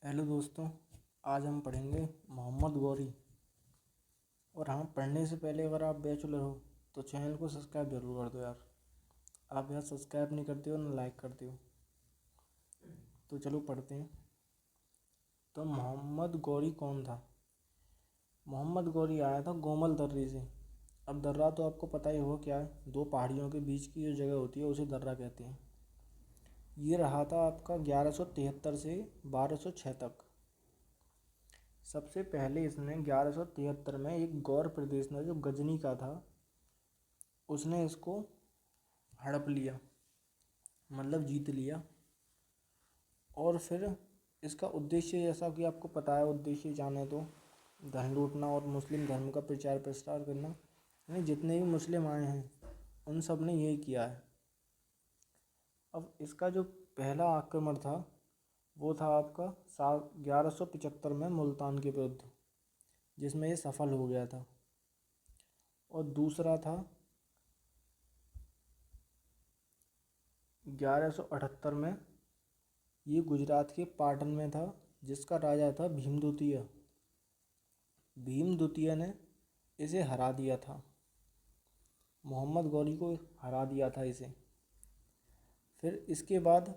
Hello दोस्तों। आज हम पढ़ेंगे मोहम्मद गौरी। और हाँ, पढ़ने से पहले अगर आप बैचलर हो तो चैनल को सब्सक्राइब जरूर कर दो यार। आप यार सब्सक्राइब नहीं करते हो ना लाइक करते हो। तो चलो पढ़ते हैं। तो मोहम्मद गौरी कौन था? मोहम्मद गौरी आया था गोमल दर्रे से। अब दर्रा तो आपको पता ही होगा क्या है। दो पहाड़ियों के बीच की जो जगह होती है उसे दर्रा कहते हैं। ये रहा था आपका 1173 से 1206 तक। सबसे पहले इसने 1173 में एक गौर प्रदेश में जो गजनी का था उसने इसको हड़प लिया, मतलब जीत लिया। और फिर इसका उद्देश्य, जैसा कि आपको पता है, उद्देश्य जाने तो धन लूटना और मुस्लिम धर्म का प्रचार प्रसार करना। यानी जितने भी मुस्लिम आए हैं उन सब ने यही किया है। अब इसका जो पहला आक्रमण था वो था आपका साल 1175 में मुल्तान के विरुद्ध, जिसमें ये सफल हो गया था। और दूसरा था 1178 में, ये गुजरात के पाटन में था, जिसका राजा था भीम द्वितीय। भीम द्वितीय ने इसे हरा दिया था, मोहम्मद गौरी को हरा दिया था इसे। फिर इसके बाद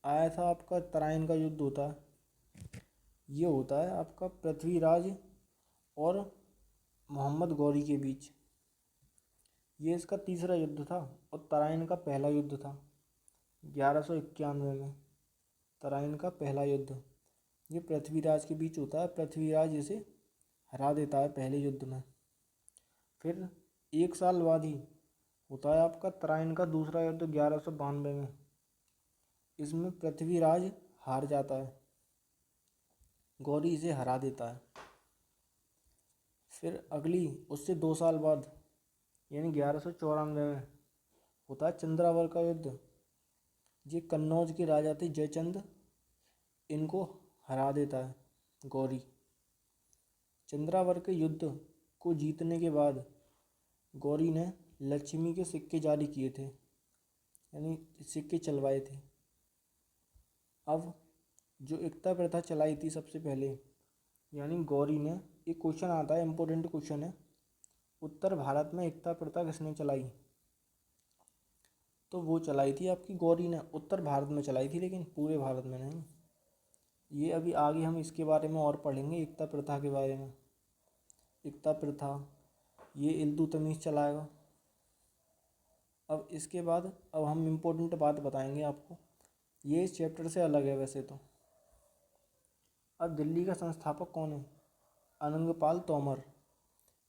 आया था आपका तराइन का युद्ध होता है। ये होता है आपका पृथ्वीराज और मोहम्मद गौरी के बीच। ये इसका तीसरा युद्ध था और तराइन का पहला युद्ध था 1191 में। तराइन का पहला युद्ध ये पृथ्वीराज के बीच होता है। पृथ्वीराज इसे हरा देता है पहले युद्ध में। फिर एक साल बाद ही होता है आपका तराइन का दूसरा युद्ध 1192 में। इसमें पृथ्वीराज हार जाता है, गौरी इसे हरा देता है। फिर अगली उससे 2 साल बाद यानी 1194 में होता है चंद्रावर का युद्ध। ये कन्नौज के राजा थे जयचंद, इनको हरा देता है गौरी। चंद्रावर के युद्ध को जीतने के बाद गौरी ने लक्ष्मी के सिक्के जारी किए थे, यानी सिक्के चलवाए थे। अब जो एकता प्रथा चलाई थी सबसे पहले, यानी गौरी ने, एक क्वेश्चन आता है, इम्पोर्टेंट क्वेश्चन है, उत्तर भारत में एकता प्रथा किसने चलाई? तो वो चलाई थी आपकी गौरी ने। उत्तर भारत में चलाई थी लेकिन पूरे भारत में नहीं। ये अभी आगे हम इसके बारे में और पढ़ेंगे, एकता प्रथा के बारे में। एकता प्रथा ये इल्तुतमिश चलाएगा। अब इसके बाद अब हम इम्पोर्टेंट बात बताएंगे आपको। ये इस चैप्टर से अलग है वैसे तो। अब दिल्ली का संस्थापक कौन है? अनंगपाल तोमर।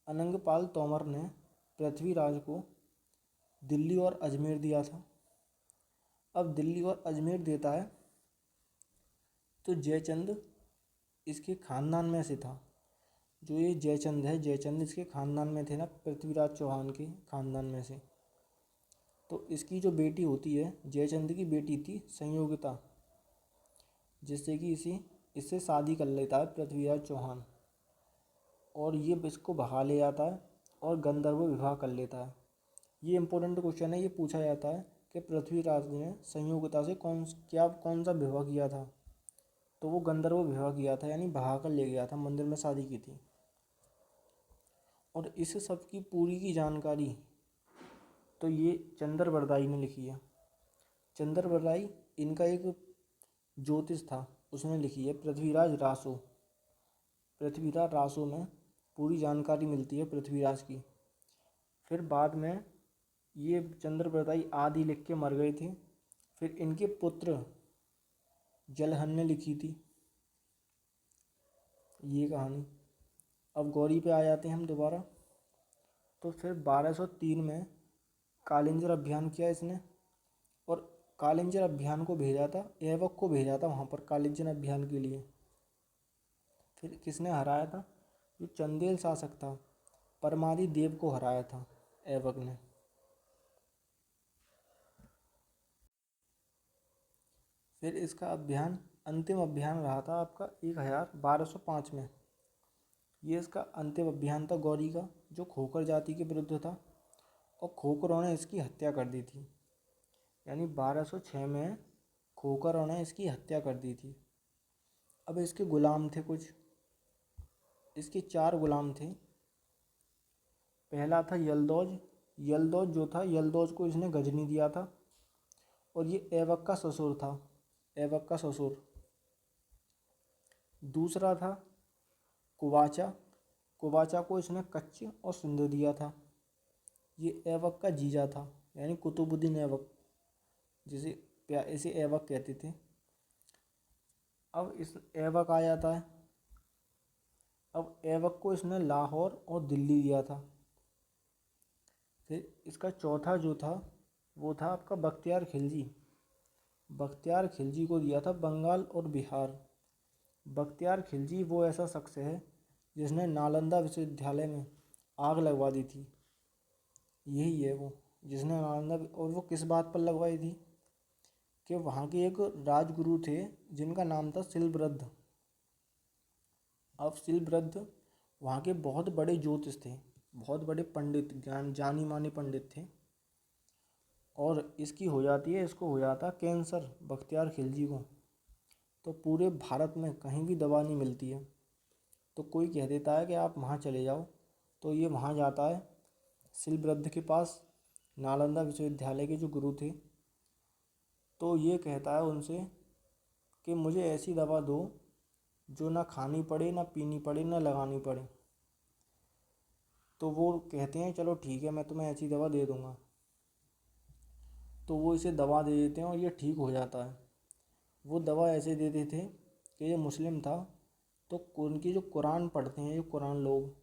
अनंगपाल तोमर ने पृथ्वीराज को दिल्ली और अजमेर दिया था। अब दिल्ली और अजमेर देता है तो जयचंद इसके खानदान में से था। जो ये जयचंद है, जयचंद इसके खानदान में थे ना, पृथ्वीराज चौहान के खानदान में से। तो इसकी जो बेटी होती है, जयचंद की बेटी थी संयोगिता, जिससे कि इससे शादी कर लेता है पृथ्वीराज चौहान। और ये इसको भगा ले जाता है और गंधर्व विवाह कर लेता है। ये इंपॉर्टेंट क्वेश्चन है, ये पूछा जाता है कि पृथ्वीराज ने संयोगिता से कौन सा विवाह किया था? तो वो गंधर्व विवाह किया था, यानी भगा कर ले गया था, मंदिर में शादी की थी। और इस सब की पूरी की जानकारी तो ये चंद्रवरदाई ने लिखी है। चंद्रवरदाई इनका एक ज्योतिष था, उसने लिखी है। पृथ्वीराज रासो में पूरी जानकारी मिलती है पृथ्वीराज की। फिर बाद में ये चंद्रवरदाई आदि लिख के मर गए थे। फिर इनके पुत्र जलहन ने लिखी थी ये कहानी। अब गौरी पे आ जाते हैं हम दोबारा। तो फिर 1203 में कालिंजर अभियान किया इसने, और कालिंजर अभियान को भेजा था, ऐबक को भेजा था वहाँ पर कालिंजर अभियान के लिए। फिर किसने हराया था? जो चंदेल शासक था परमादि देव को हराया था ऐबक ने। फिर इसका अभियान, अंतिम अभियान रहा था आपका 1205 में। ये इसका अंतिम अभियान था गौरी का, जो खोकर जाति के विरुद्ध था। और खोकरों ने इसकी हत्या कर दी थी, यानी 1206 में खोकरों ने इसकी हत्या कर दी थी। अब इसके गुलाम थे कुछ, इसके 4 गुलाम थे। पहला था यलदौज। यलदौज जो था, यलदौज को इसने गजनी दिया था, और ये ऐबक का ससुर था, ऐबक का ससुर। दूसरा था कुवाचा। कुवाचा को इसने कच्छ और सिंधु दिया था। ये ऐबक का जीजा था, यानी कुतुबुद्दीन ऐबक, जिसे इसे ऐबक कहते थे। अब इस ऐबक आ जाता है। अब ऐबक को इसने लाहौर और दिल्ली दिया था। फिर इसका चौथा जो था वो था आपका बख्तियार खिलजी। बख्तियार खिलजी को दिया था बंगाल और बिहार। बख्तियार खिलजी वो ऐसा शख्स है जिसने नालंदा विश्वविद्यालय में आग लगवा दी थी। यही है वो जिसने नालंदा, और वो किस बात पर लगवाई थी कि वहाँ के एक राजगुरु थे जिनका नाम था शिलभद्र। अब शिलभद्र वहाँ के बहुत बड़े ज्योतिष थे, बहुत बड़े पंडित, जानी मानी पंडित थे। और इसको हो जाता कैंसर बख्तियार खिलजी को। तो पूरे भारत में कहीं भी दवा नहीं मिलती है, तो कोई कह देता है कि आप वहाँ चले जाओ। तो ये वहाँ जाता है शिलभद्र के पास, नालंदा विश्वविद्यालय के जो गुरु थे। तो ये कहता है उनसे कि मुझे ऐसी दवा दो जो ना खानी पड़े, ना पीनी पड़े, ना लगानी पड़े। तो वो कहते हैं चलो ठीक है, मैं तुम्हें ऐसी दवा दे दूँगा। तो वो इसे दवा दे देते हैं और ये ठीक हो जाता है। वो दवा ऐसे देते थे कि ये मुस्लिम था, तो उनकी जो कुरान पढ़ते हैं, जो कुरान लोग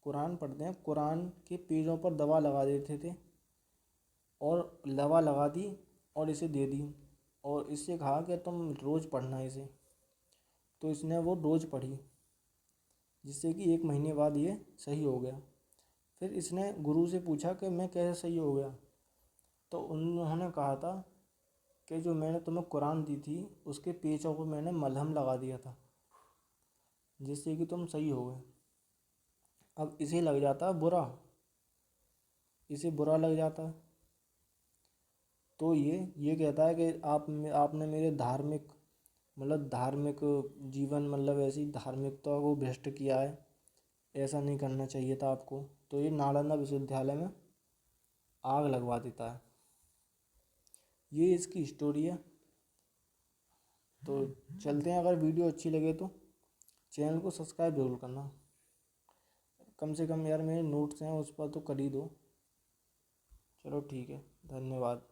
कुरान पढ़ते हैं, कुरान के पेजों पर दवा लगा देते थे। और दवा लगा दी और इसे दे दी, और इससे कहा कि तुम रोज़ पढ़ना इसे। तो इसने वो रोज़ पढ़ी, जिससे कि 1 महीने बाद ये सही हो गया। फिर इसने गुरु से पूछा कि मैं कैसे सही हो गया। तो उन्होंने कहा था कि जो मैंने तुम्हें कुरान दी थी उसके पेचों पर मैंने मलहम लगा दिया था, जिससे कि तुम सही हो गए। अब इसे लग जाता है बुरा, इसे बुरा लग जाता है। तो ये कहता है कि आपने मेरे धार्मिक जीवन, मतलब ऐसी धार्मिकता को भ्रष्ट किया है, ऐसा नहीं करना चाहिए था आपको। तो ये नालंदा विश्वविद्यालय में आग लगवा देता है। ये इसकी स्टोरी है। तो चलते हैं, अगर वीडियो अच्छी लगे तो चैनल को सब्सक्राइब जरूर करना। कम से कम यार मेरे नोट्स हैं उस पर तो कर ही दो। चलो ठीक है, धन्यवाद।